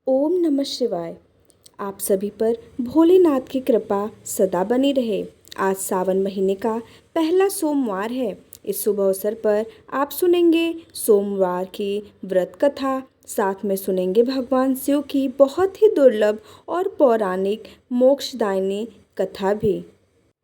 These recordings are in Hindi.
ओम नमः शिवाय। आप सभी पर भोलेनाथ की कृपा सदा बनी रहे। आज सावन महीने का पहला सोमवार है। इस शुभ अवसर पर आप सुनेंगे सोमवार की व्रत कथा। साथ में सुनेंगे भगवान शिव की बहुत ही दुर्लभ और पौराणिक मोक्षदायिनी कथा भी।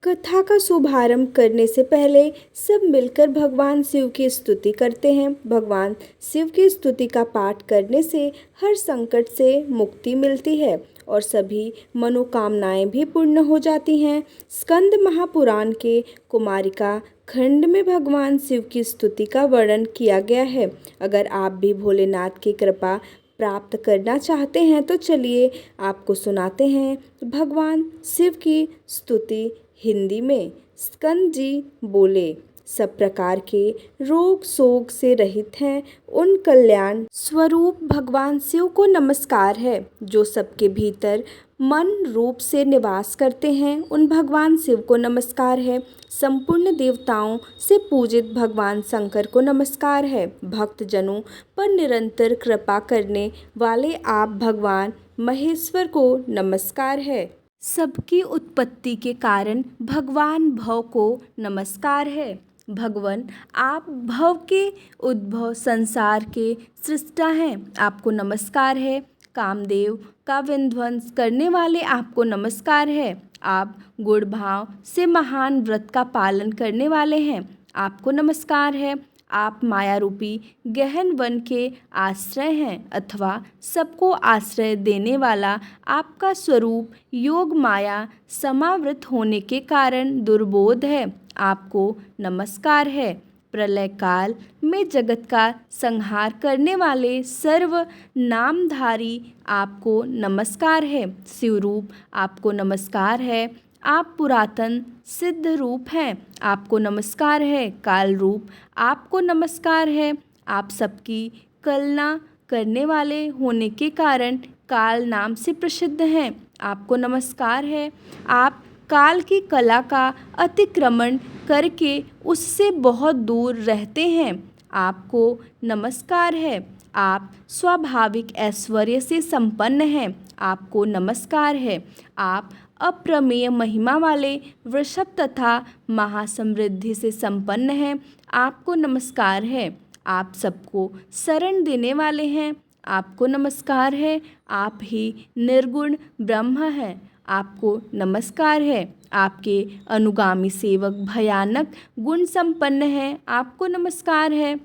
कथा का शुभारंभ करने से पहले सब मिलकर भगवान शिव की स्तुति करते हैं। भगवान शिव की स्तुति का पाठ करने से हर संकट से मुक्ति मिलती है और सभी मनोकामनाएं भी पूर्ण हो जाती हैं। स्कंद महापुराण के कुमारिका खंड में भगवान शिव की स्तुति का वर्णन किया गया है। अगर आप भी भोलेनाथ की कृपा प्राप्त करना चाहते हैं तो चलिए आपको सुनाते हैं भगवान शिव की स्तुति हिंदी में। स्कंद जी बोले, सब प्रकार के रोग शोक से रहित हैं, उन कल्याण स्वरूप भगवान शिव को नमस्कार है। जो सबके भीतर मन रूप से निवास करते हैं, उन भगवान शिव को नमस्कार है। संपूर्ण देवताओं से पूजित भगवान शंकर को नमस्कार है। भक्त जनों पर निरंतर कृपा करने वाले आप भगवान महेश्वर को नमस्कार है। सबकी उत्पत्ति के कारण भगवान भव को नमस्कार है। भगवान आप भव के उद्भव संसार के सृष्टा हैं, आपको नमस्कार है। कामदेव का विध्वंस करने वाले आपको नमस्कार है। आप गुण भाव से महान व्रत का पालन करने वाले हैं, आपको नमस्कार है। आप माया रूपी गहन वन के आश्रय हैं अथवा सबको आश्रय देने वाला आपका स्वरूप योग माया समावृत होने के कारण दुर्बोध है, आपको नमस्कार है। प्रलय काल में जगत का संहार करने वाले सर्व नामधारी आपको नमस्कार है। शिवरूप आपको नमस्कार है। आप पुरातन सिद्ध रूप हैं, आपको नमस्कार है। काल रूप आपको नमस्कार है। आप सबकी कलना करने वाले होने के कारण काल नाम से प्रसिद्ध हैं, आपको नमस्कार है। आप काल की कला का अतिक्रमण करके उससे बहुत दूर रहते हैं, आपको नमस्कार है। आप स्वाभाविक ऐश्वर्य से संपन्न हैं, आपको नमस्कार है। आप अप्रमेय महिमा वाले वृषभ तथा महासमृद्धि से संपन्न हैं, आपको नमस्कार है। आप सबको शरण देने वाले हैं, आपको नमस्कार है। आप ही निर्गुण ब्रह्म हैं, आपको नमस्कार है। आपके अनुगामी सेवक भयानक गुण संपन्न हैं, आपको नमस्कार है।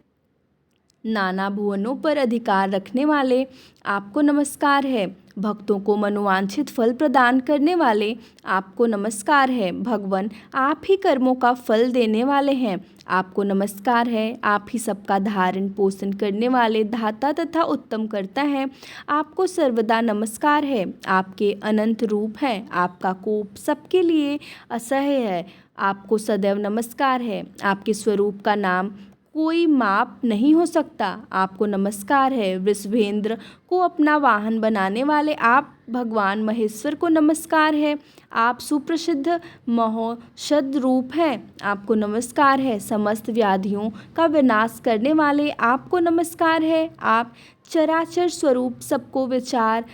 नाना भुवनों पर अधिकार रखने वाले आपको नमस्कार है। भक्तों को मनोवांछित फल प्रदान करने वाले आपको नमस्कार है। भगवान आप ही कर्मों का फल देने वाले हैं, आपको नमस्कार है। आप ही सबका धारण पोषण करने वाले धाता तथा उत्तम करता है, आपको सर्वदा नमस्कार है। आपके अनंत रूप हैं, आपका कोप सबके लिए असह्य है, आपको सदैव नमस्कार है। आपके स्वरूप का नाम कोई माप नहीं हो सकता, आपको नमस्कार है। वृषभेंद्र को अपना वाहन बनाने वाले आप भगवान महेश्वर को नमस्कार है। आप सुप्रसिद्ध महौषध रूप हैं, आपको नमस्कार है। समस्त व्याधियों का विनाश करने वाले आपको नमस्कार है। आप चराचर स्वरूप सबको विचार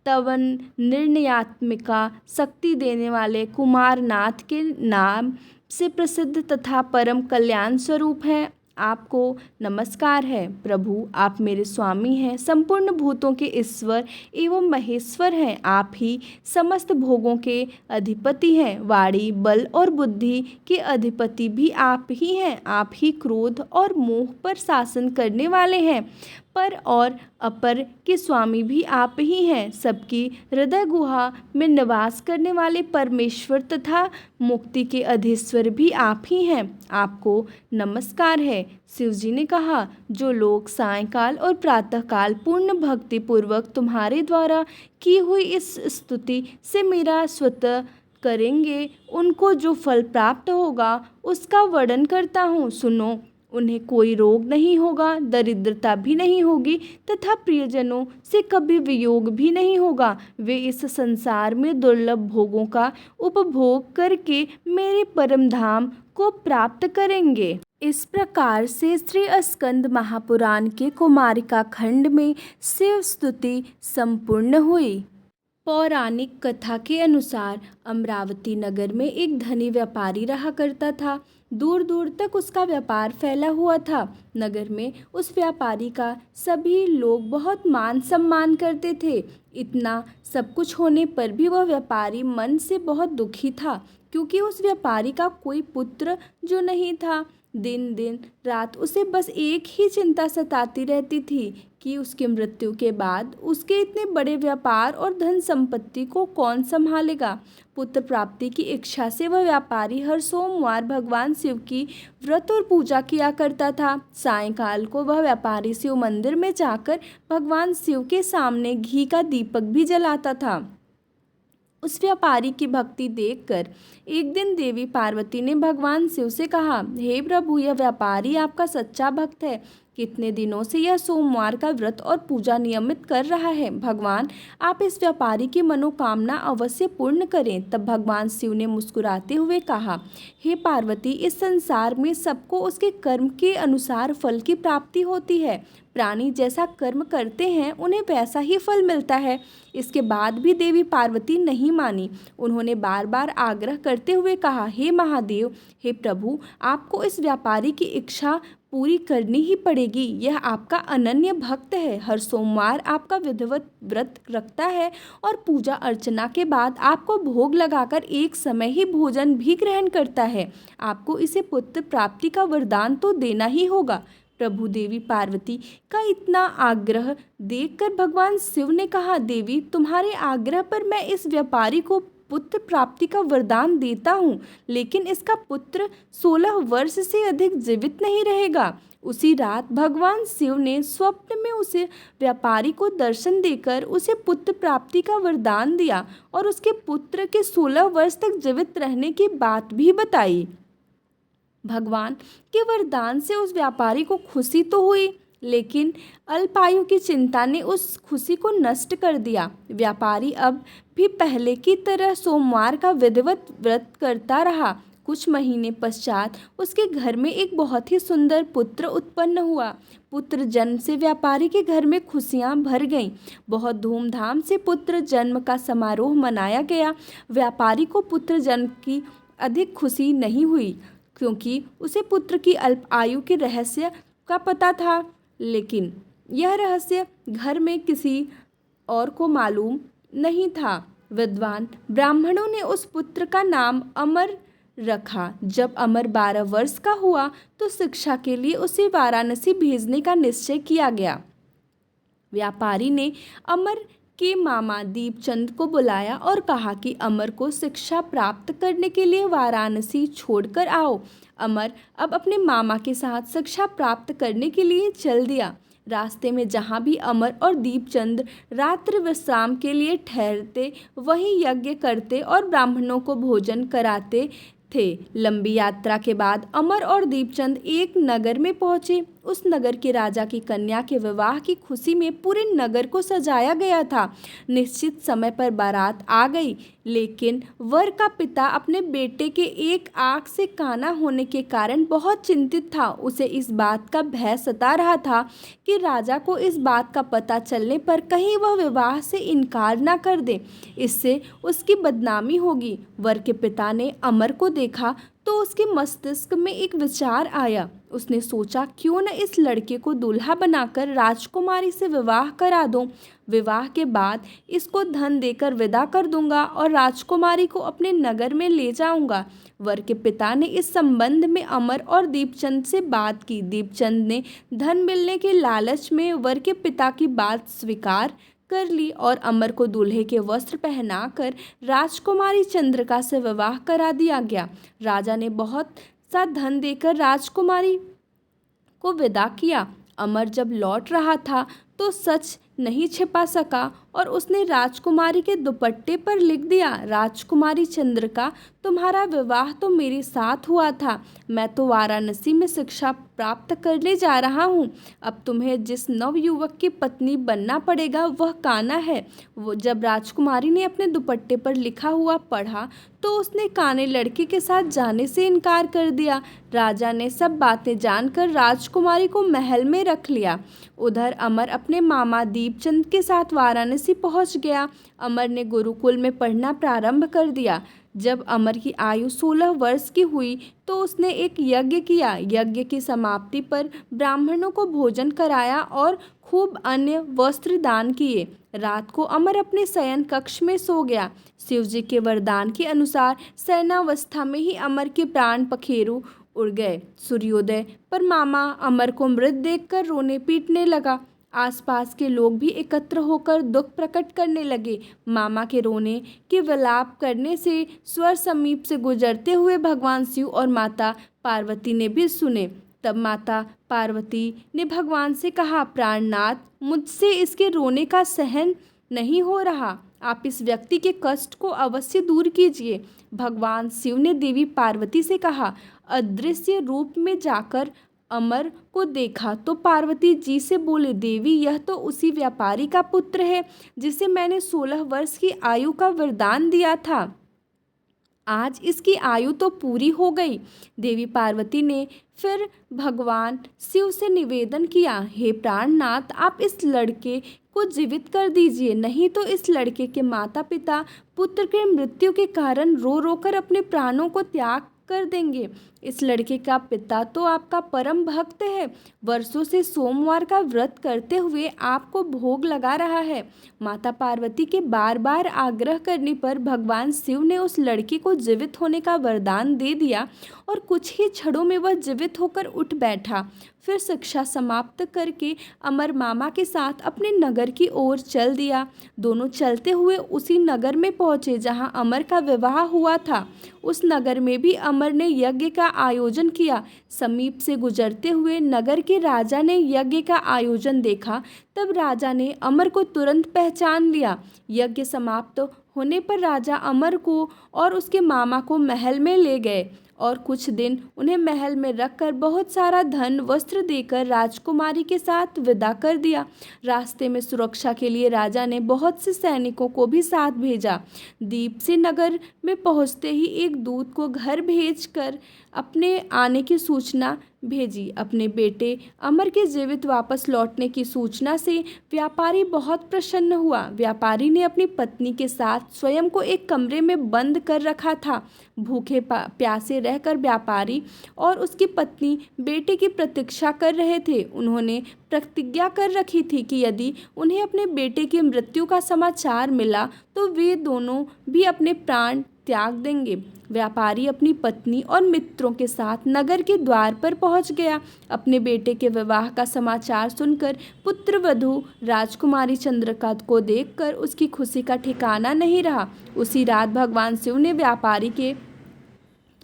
तवन निर्णयात्मिका शक्ति देने वाले कुमारनाथ के नाम से प्रसिद्ध तथा परम कल्याण स्वरूप हैं, आपको नमस्कार है। प्रभु आप मेरे स्वामी हैं, संपूर्ण भूतों के ईश्वर एवं महेश्वर हैं। आप ही समस्त भोगों के अधिपति हैं। वाणी बल और बुद्धि के अधिपति भी आप ही हैं। आप ही क्रोध और मोह पर शासन करने वाले हैं। पर और अपर के स्वामी भी आप ही हैं। सबकी हृदय गुहा में निवास करने वाले परमेश्वर तथा मुक्ति के अधीश्वर भी आप ही हैं, आपको नमस्कार है। शिव जी ने कहा, जो लोग सायंकाल और प्रातःकाल पूर्ण भक्ति पूर्वक तुम्हारे द्वारा की हुई इस स्तुति से मेरा स्वतः करेंगे, उनको जो फल प्राप्त होगा उसका वर्णन करता हूँ, सुनो। उन्हें कोई रोग नहीं होगा, दरिद्रता भी नहीं होगी तथा प्रियजनों से कभी वियोग भी नहीं होगा। वे इस संसार में दुर्लभ भोगों का उपभोग करके मेरे परम धाम को प्राप्त करेंगे। इस प्रकार से श्री स्कंद महापुराण के कुमारिका खंड में शिव स्तुति संपूर्ण हुई। पौराणिक कथा के अनुसार अमरावती नगर में एक धनी व्यापारी रहा करता था। दूर दूर तक उसका व्यापार फैला हुआ था। नगर में उस व्यापारी का सभी लोग बहुत मान सम्मान करते थे। इतना सब कुछ होने पर भी वह व्यापारी मन से बहुत दुखी था, क्योंकि उस व्यापारी का कोई पुत्र जो नहीं था। दिन दिन रात उसे बस एक ही चिंता सताती रहती थी कि उसकी मृत्यु के बाद उसके इतने बड़े व्यापार और धन संपत्ति को कौन संभालेगा। पुत्र प्राप्ति की इच्छा से वह व्यापारी हर सोमवार भगवान शिव की व्रत और पूजा किया करता था। सायंकाल को वह व्यापारी शिव मंदिर में जाकर भगवान शिव के सामने घी का दीपक भी जलाता था। उस व्यापारी की भक्ति देखकर एक दिन देवी पार्वती ने भगवान शिव से कहा, हे प्रभु, यह व्यापारी आपका सच्चा भक्त है। कितने दिनों से यह सोमवार का व्रत और पूजा नियमित कर रहा है। भगवान, आप इस व्यापारी की मनोकामना अवश्य पूर्ण करें। तब भगवान शिव ने मुस्कुराते हुए कहा, हे पार्वती, इस संसार में सबको उसके कर्म के अनुसार फल की प्राप्ति होती है। प्राणी जैसा कर्म करते हैं उन्हें वैसा ही फल मिलता है। इसके बाद भी देवी पार्वती नहीं मानी। उन्होंने बार बार आग्रह करते हुए कहा, हे महादेव, हे प्रभु, आपको इस व्यापारी की इच्छा पूरी करनी ही पड़ेगी। यह आपका अनन्य भक्त है। हर सोमवार आपका विधिवत व्रत रखता है और पूजा अर्चना के बाद आपको भोग लगाकर एक समय ही भोजन भी ग्रहण करता है। आपको इसे पुत्र प्राप्ति का वरदान तो देना ही होगा। प्रभु देवी पार्वती का इतना आग्रह देखकर भगवान शिव ने कहा, देवी, तुम्हारे आग्रह पर मैं इस व्यापारी को पुत्र प्राप्ति का वरदान देता हूँ, लेकिन इसका पुत्र 16 वर्ष से अधिक जीवित नहीं रहेगा। उसी रात भगवान शिव ने स्वप्न में उसे व्यापारी को दर्शन देकर उसे पुत्र प्राप्ति का वरदान दिया और उसके पुत्र के 16 वर्ष तक जीवित रहने की बात भी बताई। भगवान के वरदान से उस व्यापारी को खुशी तो हुई, लेकिन अल्पायु की चिंता ने उस खुशी को नष्ट कर दिया। व्यापारी अब भी पहले की तरह सोमवार का विधिवत व्रत करता रहा। कुछ महीने पश्चात उसके घर में एक बहुत ही सुंदर पुत्र उत्पन्न हुआ। पुत्र जन्म से व्यापारी के घर में खुशियां भर गईं। बहुत धूमधाम से पुत्र जन्म का समारोह मनाया गया। व्यापारी को पुत्र जन्म की अधिक खुशी नहीं हुई, क्योंकि उसे पुत्र की अल्प आयु के रहस्य का पता था, लेकिन यह रहस्य घर में किसी और को मालूम नहीं था। विद्वान ब्राह्मणों ने उस पुत्र का नाम अमर रखा। जब अमर 12 वर्ष का हुआ तो शिक्षा के लिए उसे वाराणसी भेजने का निश्चय किया गया। व्यापारी ने अमर के मामा दीपचंद को बुलाया और कहा कि अमर को शिक्षा प्राप्त करने के लिए वाराणसी छोड़कर आओ। अमर अब अपने मामा के साथ शिक्षा प्राप्त करने के लिए चल दिया। रास्ते में जहाँ भी अमर और दीपचंद रात्रि विश्राम के लिए ठहरते, वहीं यज्ञ करते और ब्राह्मणों को भोजन कराते थे। लंबी यात्रा के बाद अमर और दीपचंद एक नगर में पहुंचे। उस नगर के राजा की कन्या के विवाह की खुशी में पूरे नगर को सजाया गया था। निश्चित समय पर बारात आ गई, लेकिन वर का पिता अपने बेटे के एक आंख से काना होने के कारण बहुत चिंतित था। उसे इस बात का भय सता रहा था कि राजा को इस बात का पता चलने पर कहीं वह विवाह से इनकार ना कर दे, इससे उसकी बदनामी होगी। वर के पिता ने अमर को देखा तो उसके मस्तिष्क में एक विचार आया। उसने सोचा, क्यों न इस लड़के को दूल्हा बनाकर राजकुमारी से विवाह करा दूं। विवाह के बाद इसको धन देकर विदा कर दूंगा और राजकुमारी को अपने नगर में ले जाऊंगा। वर के पिता ने इस संबंध में अमर और दीपचंद से बात की। दीपचंद ने धन मिलने के लालच में वर के पिता की बात स्वीकार कर ली और अमर को दूल्हे के वस्त्र पहनाकर राजकुमारी चंद्रिका से विवाह करा दिया गया। राजा ने बहुत सा धन देकर राजकुमारी को विदा किया। अमर जब लौट रहा था तो सच नहीं छिपा सका और उसने राजकुमारी के दुपट्टे पर लिख दिया, राजकुमारी चंद्रिका, तुम्हारा विवाह तो मेरे साथ हुआ था। मैं तो वाराणसी में शिक्षा प्राप्त करने जा रहा हूँ। अब तुम्हें जिस नवयुवक की पत्नी बनना पड़ेगा वह कान्हा है। वो जब राजकुमारी ने अपने दुपट्टे पर लिखा हुआ पढ़ा तो उसने काने लड़के के साथ जाने से इनकार कर दिया। राजा ने सब बातें जानकर राजकुमारी को महल में रख लिया। उधर अमर अपने मामा दीपचंद के साथ वाराणसी पहुंच गया। अमर ने गुरुकुल में पढ़ना प्रारंभ कर दिया। जब अमर की आयु 16 वर्ष की हुई तो उसने एक यज्ञ किया। यज्ञ की समाप्ति पर ब्राह्मणों को भोजन कराया और खूब अन्य वस्त्र दान किए। रात को अमर अपने शयन कक्ष में सो गया। शिवजी के वरदान के अनुसार शयनावस्था में ही अमर के प्राण पखेरु उड़ गए। सूर्योदय पर मामा अमर को मृत देखकर रोने पीटने लगा। आसपास के लोग भी एकत्र होकर दुख प्रकट करने लगे। मामा के रोने के विलाप करने से स्वर समीप से गुजरते हुए भगवान शिव और माता पार्वती ने भी सुने। तब माता पार्वती ने भगवान से कहा, प्राणनाथ, मुझसे इसके रोने का सहन नहीं हो रहा। आप इस व्यक्ति के कष्ट को अवश्य दूर कीजिए। भगवान शिव ने देवी पार्वती से कहा। अदृश्य रूप में जाकर अमर को देखा तो पार्वती जी से बोले, देवी, यह तो उसी व्यापारी का पुत्र है जिसे मैंने 16 वर्ष की आयु का वरदान दिया था। आज इसकी आयु तो पूरी हो गई। देवी पार्वती ने फिर भगवान शिव से निवेदन किया, हे प्राणनाथ, आप इस लड़के को जीवित कर दीजिए, नहीं तो इस लड़के के माता पिता पुत्र के मृत्यु के कारण रो रो कर अपने प्राणों को त्याग कर देंगे। इस लड़के का पिता तो आपका परम भक्त है, वर्षों से सोमवार का व्रत करते हुए आपको भोग लगा रहा है। माता पार्वती के बार बार आग्रह करने पर भगवान शिव ने उस लड़के को जीवित होने का वरदान दे दिया और कुछ ही क्षणों में वह जीवित होकर उठ बैठा। फिर शिक्षा समाप्त करके अमर मामा के साथ अपने नगर की ओर चल दिया। दोनों चलते हुए उसी नगर में पहुंचे जहां अमर का विवाह हुआ था। उस नगर में भी अमर ने यज्ञ का आयोजन किया। समीप से गुजरते हुए नगर के राजा ने यज्ञ का आयोजन देखा। तब राजा ने अमर को तुरंत पहचान लिया। यज्ञ समाप्त होने पर राजा अमर को और उसके मामा को महल में ले गए और कुछ दिन उन्हें महल में रखकर बहुत सारा धन वस्त्र देकर राजकुमारी के साथ विदा कर दिया। रास्ते में सुरक्षा के लिए राजा ने बहुत से सैनिकों को भी साथ भेजा। दीप से नगर में पहुंचते ही एक दूत को घर भेजकर अपने आने की सूचना भेजी। अपने बेटे अमर के जीवित वापस लौटने की सूचना से व्यापारी बहुत प्रसन्न हुआ। व्यापारी ने अपनी पत्नी के साथ स्वयं को एक कमरे में बंद कर रखा था। भूखे प्यासे रहकर व्यापारी और उसकी पत्नी बेटे की प्रतीक्षा कर रहे थे। उन्होंने प्रतिज्ञा कर रखी थी कि यदि उन्हें अपने बेटे की मृत्यु का समाचार मिला तो वे दोनों भी अपने प्राण त्याग देंगे। व्यापारी अपनी पत्नी और मित्रों के साथ नगर के द्वार पर पहुंच गया। अपने बेटे के विवाह का समाचार सुनकर पुत्रवधू राजकुमारी चंद्रिका को देखकर उसकी खुशी का ठिकाना नहीं रहा। उसी रात भगवान शिव ने व्यापारी के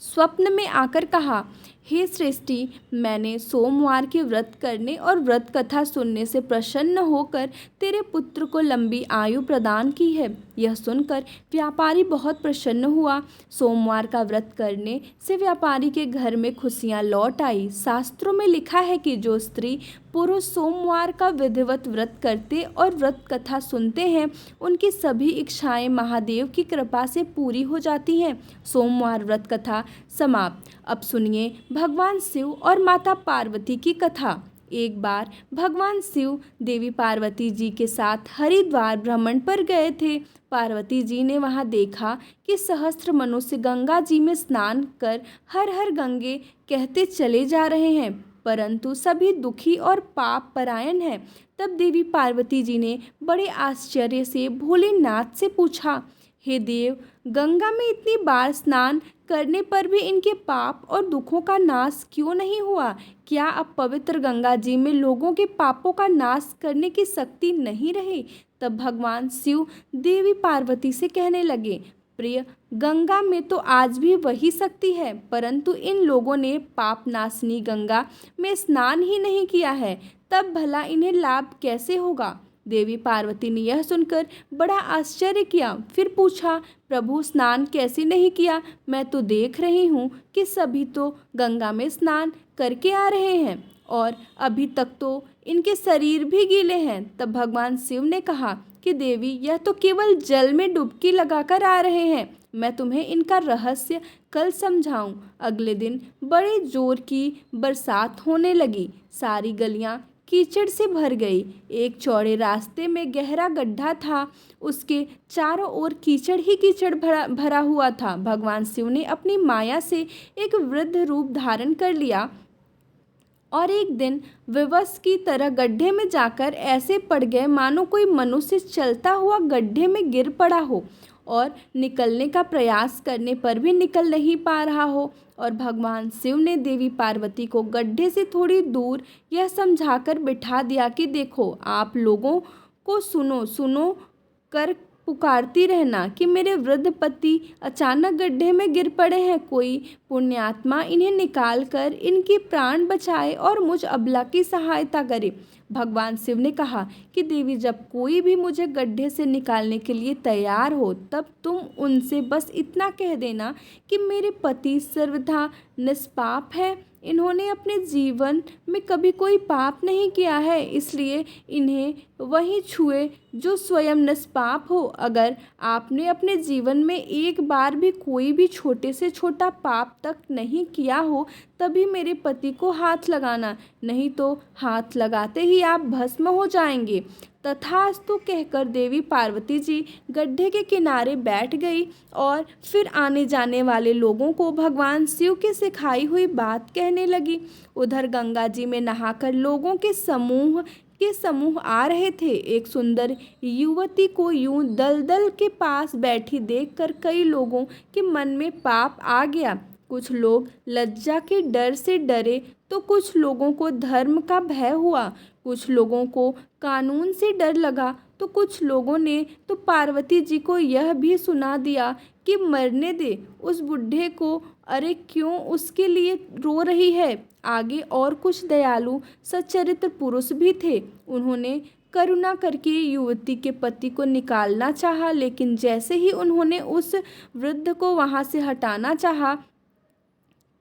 स्वप्न में आकर कहा, हे सृष्टि, मैंने सोमवार के व्रत करने और व्रत कथा सुनने से प्रसन्न होकर तेरे पुत्र को लंबी आयु प्रदान की है। यह सुनकर व्यापारी बहुत प्रसन्न हुआ। सोमवार का व्रत करने से व्यापारी के घर में खुशियां लौट आई। शास्त्रों में लिखा है कि जो स्त्री पुरुष सोमवार का विधिवत व्रत करते और व्रत कथा सुनते हैं उनकी सभी इच्छाएं महादेव की कृपा से पूरी हो जाती हैं। सोमवार व्रत कथा समाप्त। अब सुनिए भगवान शिव और माता पार्वती की कथा। एक बार भगवान शिव देवी पार्वती जी के साथ हरिद्वार भ्रमण पर गए थे। पार्वती जी ने वहां देखा कि सहस्त्र मनुष्य गंगा जी में स्नान कर हर हर गंगे कहते चले जा रहे हैं, परंतु सभी दुखी और पाप परायण हैं। तब देवी पार्वती जी ने बड़े आश्चर्य से भोलेनाथ से पूछा, हे देव, गंगा में इतनी बार स्नान करने पर भी इनके पाप और दुखों का नाश क्यों नहीं हुआ? क्या अब पवित्र गंगा जी में लोगों के पापों का नाश करने की शक्ति नहीं रही? तब भगवान शिव देवी पार्वती से कहने लगे, प्रिय, गंगा में तो आज भी वही शक्ति है, परंतु इन लोगों ने पाप नाशनी गंगा में स्नान ही नहीं किया है, तब भला इन्हें लाभ कैसे होगा? देवी पार्वती ने यह सुनकर बड़ा आश्चर्य किया। फिर पूछा, प्रभु स्नान कैसे नहीं किया? मैं तो देख रही हूँ कि सभी तो गंगा में स्नान करके आ रहे हैं और अभी तक तो इनके शरीर भी गीले हैं। तब भगवान शिव ने कहा कि देवी, यह तो केवल जल में डुबकी लगाकर आ रहे हैं। मैं तुम्हें इनका रहस्य कल समझाऊं। अगले दिन बड़े जोर की बरसात होने लगी। सारी गलियां कीचड़ से भर गई। एक चौड़े रास्ते में गहरा गड्ढा था। उसके चारों ओर कीचड़ ही कीचड़ भरा भरा हुआ था। भगवान शिव ने अपनी माया से एक वृद्ध रूप धारण कर लिया और एक दिन विवश की तरह गड्ढे में जाकर ऐसे पड़ गए मानो कोई मनुष्य चलता हुआ गड्ढे में गिर पड़ा हो और निकलने का प्रयास करने पर भी निकल नहीं पा रहा हो। और भगवान शिव ने देवी पार्वती को गड्ढे से थोड़ी दूर यह समझाकर बिठा दिया कि देखो, आप लोगों को सुनो सुनो कर पुकारती रहना कि मेरे वृद्ध पति अचानक गड्ढे में गिर पड़े हैं। कोई पुण्यात्मा इन्हें निकाल कर इनके प्राण बचाए और मुझ अबला की सहायता करे। भगवान शिव ने कहा कि देवी, जब कोई भी मुझे गड्ढे से निकालने के लिए तैयार हो तब तुम उनसे बस इतना कह देना कि मेरे पति सर्वथा निष्पाप है। इन्होंने अपने जीवन में कभी कोई पाप नहीं किया है, इसलिए इन्हें वही छुए जो स्वयं निष्पाप हो। अगर आपने अपने जीवन में एक बार भी कोई भी छोटे से छोटा पाप तक नहीं किया हो तभी मेरे पति को हाथ लगाना, नहीं तो हाथ लगाते ही आप भस्म हो जाएंगे। तथास्तु कहकर देवी पार्वती जी गड्ढे के किनारे बैठ गई और फिर आने जाने वाले लोगों को भगवान शिव की सिखाई हुई बात कहने लगी। उधर गंगा जी में नहाकर लोगों के समूह आ रहे थे। एक सुंदर युवती को यूं दलदल के पास बैठी देखकर कई लोगों के मन में पाप आ गया। कुछ लोग लज्जा के डर से डरे तो कुछ लोगों को धर्म का भय हुआ, कुछ लोगों को कानून से डर लगा तो कुछ लोगों ने तो पार्वती जी को यह भी सुना दिया कि मरने दे उस बुढ़े को, अरे क्यों उसके लिए रो रही है। आगे और कुछ दयालु सच्चरित्र पुरुष भी थे। उन्होंने करुणा करके युवती के पति को निकालना चाहा, लेकिन जैसे ही उन्होंने उस वृद्ध को वहां से हटाना चाहा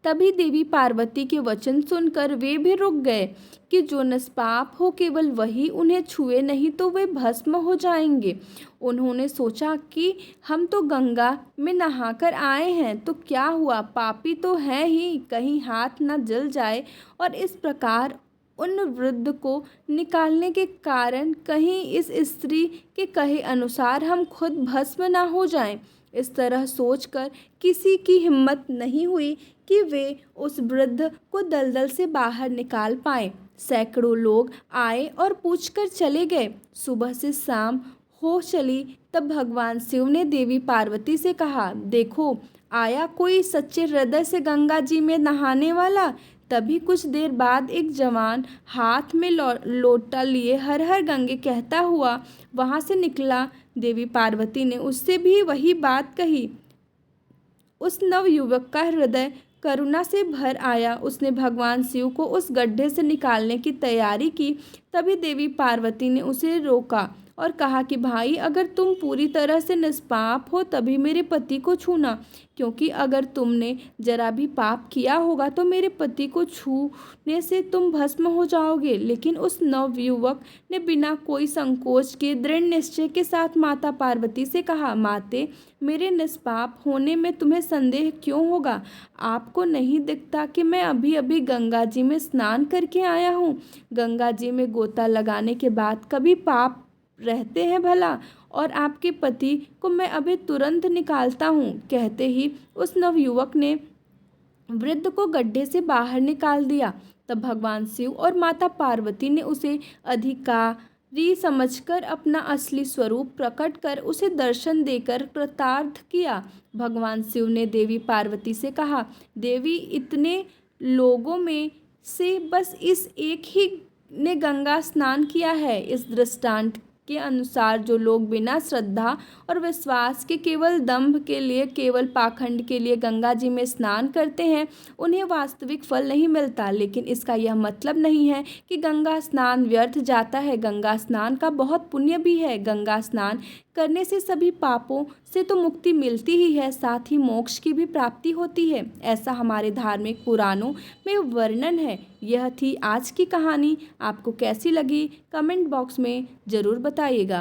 तभी देवी पार्वती के वचन सुनकर वे भी रुक गए कि जो निष्पाप हो केवल वही उन्हें छुए, नहीं तो वे भस्म हो जाएंगे। उन्होंने सोचा कि हम तो गंगा में नहाकर आए हैं तो क्या हुआ, पापी तो हैं ही, कहीं हाथ न जल जाए। और इस प्रकार उन वृद्ध को निकालने के कारण कहीं इस स्त्री के कहे अनुसार हम खुद भस्म न हो जाएं। इस तरह सोचकर किसी की हिम्मत नहीं हुई कि वे उस वृद्ध को दलदल से बाहर निकाल पाए। सैकड़ों लोग आए और पूछकर चले गए। सुबह से शाम हो चली तब भगवान शिव ने देवी पार्वती से कहा, देखो आया कोई सच्चे हृदय से गंगा जी में नहाने वाला। तभी कुछ देर बाद एक जवान हाथ में लोटा लिए हर हर गंगे कहता हुआ वहां से निकला। देवी पार्वती ने उससे भी वही बात कही। उस नवयुवक का हृदय करुणा से भर आया। उसने भगवान शिव को उस गड्ढे से निकालने की तैयारी की। तभी देवी पार्वती ने उसे रोका और कहा कि भाई, अगर तुम पूरी तरह से निष्पाप हो तभी मेरे पति को छूना, क्योंकि अगर तुमने जरा भी पाप किया होगा तो मेरे पति को छूने से तुम भस्म हो जाओगे। लेकिन उस नवयुवक ने बिना कोई संकोच के दृढ़ निश्चय के साथ माता पार्वती से कहा, माते, मेरे निष्पाप होने में तुम्हें संदेह क्यों होगा? आपको नहीं दिखता कि मैं अभी अभी गंगा जी में स्नान करके आया हूँ? गंगा जी में गोता लगाने के बाद कभी पाप रहते हैं भला? और आपके पति को मैं अभी तुरंत निकालता हूँ। कहते ही उस नवयुवक ने वृद्ध को गड्ढे से बाहर निकाल दिया। तब भगवान शिव और माता पार्वती ने उसे अधिकारी समझकर अपना असली स्वरूप प्रकट कर उसे दर्शन देकर कृतार्थ किया। भगवान शिव ने देवी पार्वती से कहा, देवी, इतने लोगों में से बस इस एक ही ने गंगा स्नान किया है। इस दृष्टांत के अनुसार जो लोग बिना श्रद्धा और विश्वास के केवल दंभ के लिए, केवल पाखंड के लिए गंगा जी में स्नान करते हैं, उन्हें वास्तविक फल नहीं मिलता। लेकिन इसका यह मतलब नहीं है कि गंगा स्नान व्यर्थ जाता है। गंगा स्नान का बहुत पुण्य भी है। गंगा स्नान करने से सभी पापों से तो मुक्ति मिलती ही है, साथ ही मोक्ष की भी प्राप्ति होती है। ऐसा हमारे धार्मिक पुराणों में वर्णन है। यह थी आज की कहानी। आपको कैसी लगी कमेंट बॉक्स में ज़रूर बताइएगा।